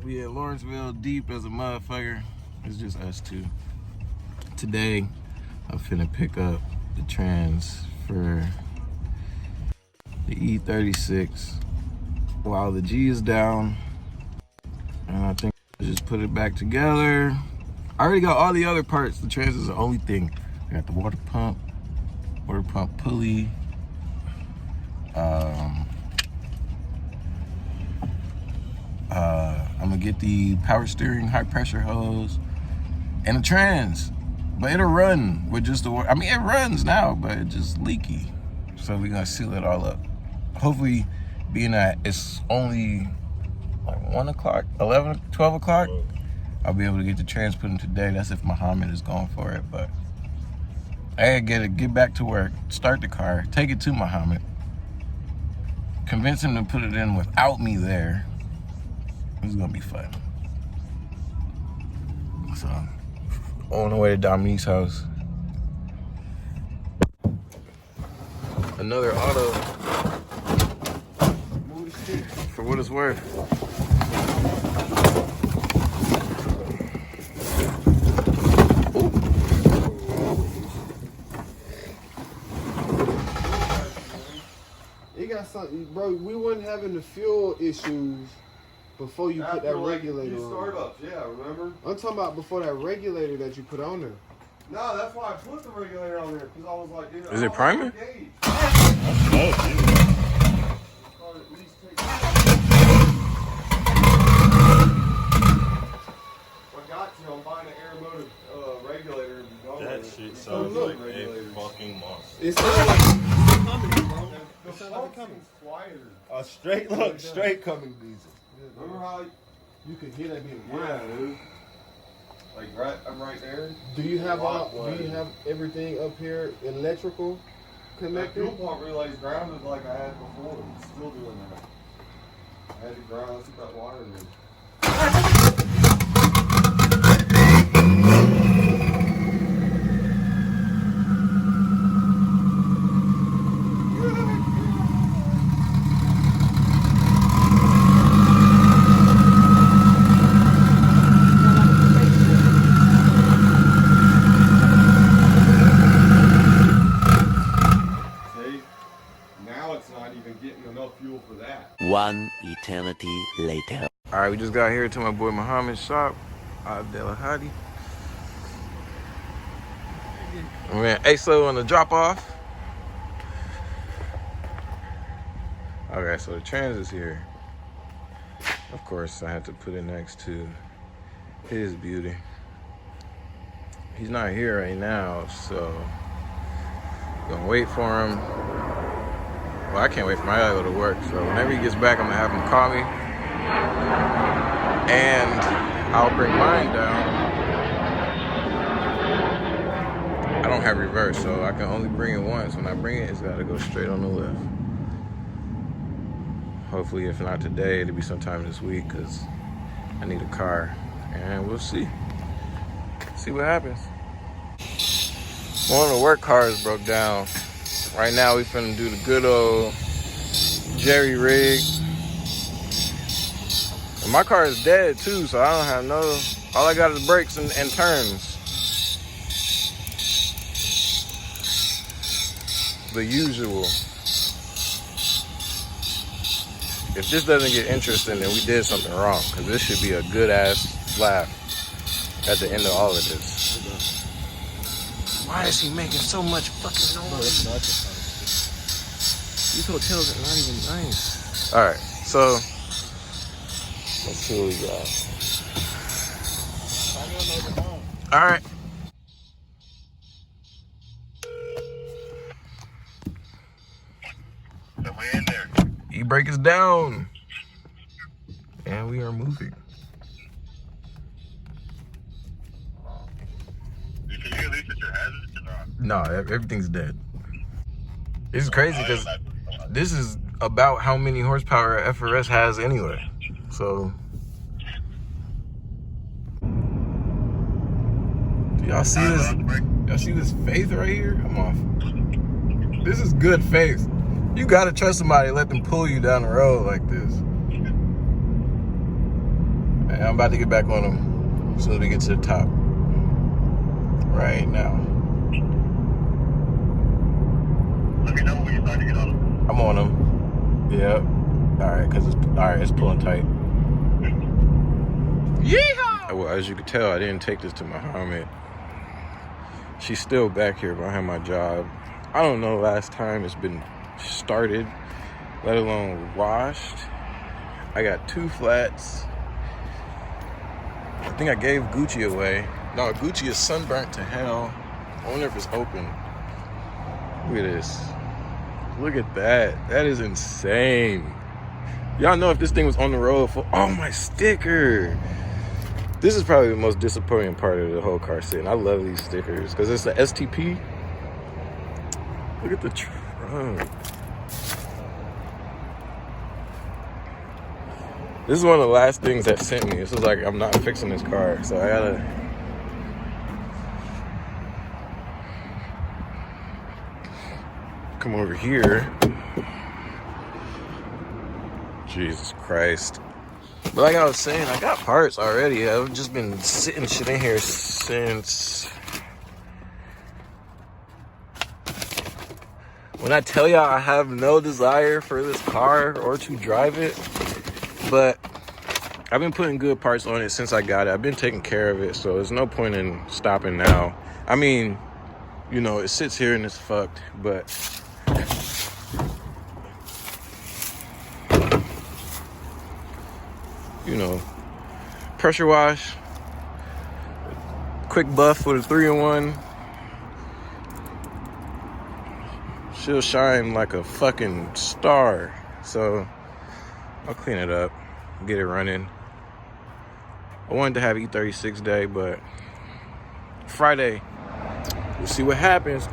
We in Lawrenceville, deep as a motherfucker. It's just us two. Today, I'm finna pick up the trans for the E36 while the G is down. And I think I'll just put it back together. I already got all the other parts. The trans is the only thing. I got the water pump pulley. I'm gonna get the power steering high pressure hose and the trans, but it'll run with just the water. I mean, it runs now, but it's just leaky. So we're gonna seal it all up. Hopefully, being that it's only like 1 o'clock, 11, 12 o'clock, I'll be able to get the trans put in today. That's if Muhammad is going for it, but I gotta get back to work, start the car, take it to Muhammad, convince him to put it in without me there. It's gonna be fun. So, on the way to Dominique's house. Another auto. For what it's worth. You got something, bro. We weren't having the fuel issues before you put that regulator on. Startups, yeah, remember? I'm talking about before that regulator that you put on there. No, that's why I put the regulator on there, because I was like, dude, is it primer? I'm buying an air motive regulator and go. That shit sounds like a fucking monster. It sounds like coming, bro. It sounds like coming. Quieter. A straight coming diesel. Remember how you could hear that being yeah, dude. Like I'm right there. Do you have everything up here electrical connected? The fuel pump relay's grounded like I had before. It's still doing that. I had to ground. Let's get that wire in there. One eternity later. All right, we just got here to my boy Muhammad's shop, Abdel Hadi. We went ASO on the drop off. Okay, so the trans is here. Of course, I had to put it next to his beauty. He's not here right now, so gonna wait for him. Well, I can't wait for him. I gotta go to work. So whenever he gets back, I'm gonna have him call me. And I'll bring mine down. I don't have reverse, so I can only bring it once. When I bring it, it's gotta go straight on the left. Hopefully, if not today, it'll be sometime this week, because I need a car. And we'll see. See what happens. One of the work cars broke down. Right now, we finna do the good old jerry rig. And my car is dead too, so I don't have no, all I got is brakes and turns. The usual. If this doesn't get interesting, then we did something wrong, because this should be a good ass laugh at the end of all of this. Why is he making so much fucking noise? These hotels are not even nice. All right, so let's see what we got. All right. So we in there. E-brake is down. And we are moving. You can at least at your hazards or not? No, everything's dead. It's crazy because this is about how many horsepower FRS has anyway. So, y'all see this? Y'all see this faith right here? I'm off. This is good faith. You gotta trust somebody and let them pull you down the road like this. And I'm about to get back on them as soon as we get to the top. Right now. Let me know when you start to get on them. I'm on them. Yep. Alright, because it's pulling tight. Yeehaw! Well, as you can tell, I didn't take this to Muhammad. She's still back here behind my job. I don't know last time it's been started, let alone washed. I got 2 flats. I think I gave Gucci away. No, Gucci is sunburnt to hell. I wonder if it's open. Look at this. Look at that. That is insane. Y'all know if this thing was on the road for... Oh, my sticker. This is probably the most disappointing part of the whole car sit. I love these stickers because it's the STP. Look at the trunk. This is one of the last things that sent me. This was like, I'm not fixing this car, so I gotta... come over here. Jesus Christ. But like I was saying, I got parts already. I've just been sitting shit in here since... When I tell y'all I have no desire for this car or to drive it, but I've been putting good parts on it since I got it. I've been taking care of it, so there's no point in stopping now. I mean, you know, it sits here and it's fucked, but... You know, pressure wash, quick buff with a 3-in-1. She'll shine like a fucking star. So I'll clean it up, get it running. I wanted to have E36 day, but Friday, we'll see what happens.